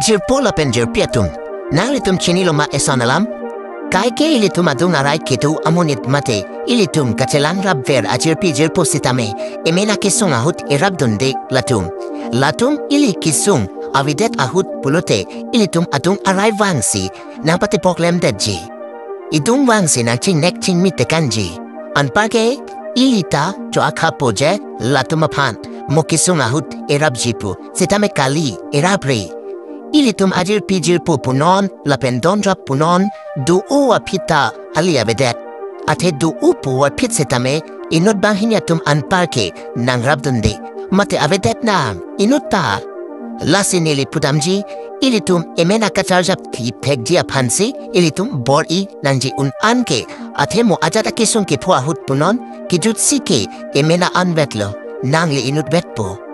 Jirpola penjir piatum. Nalitum chiniloma esanalam. Kaike ilitum adung arai kitu amunit mate. Ilitum katelang rabver ajirpi jirpositame. Emena kisung ahut irabdunde latum. Latum ili kisung. Avidet ahut pulote. Ilitum adung arai vangsi. Napati poklem deji. Idung vangsi na chinek chin mite kanji. Anpake ilita jo akapoje latumapan. Mokisung ahut irabjipu. Sitame kali irabre. Ilitum ajir pijir pu punon, lapendondra punon, du ua pita alia vedet. Ate du upu wa pitsitame, inut bahiniatum anparke, nang rabdundi. Mate avedet na, inuta. Lasinili pudamji, ilitum emena katarjap ki pegdia pansi, ilitum bori nanji un anke. Ate mo ajata kisun ki puahut punon, ki jutsike emena anvetlo, nang li inut vetpo.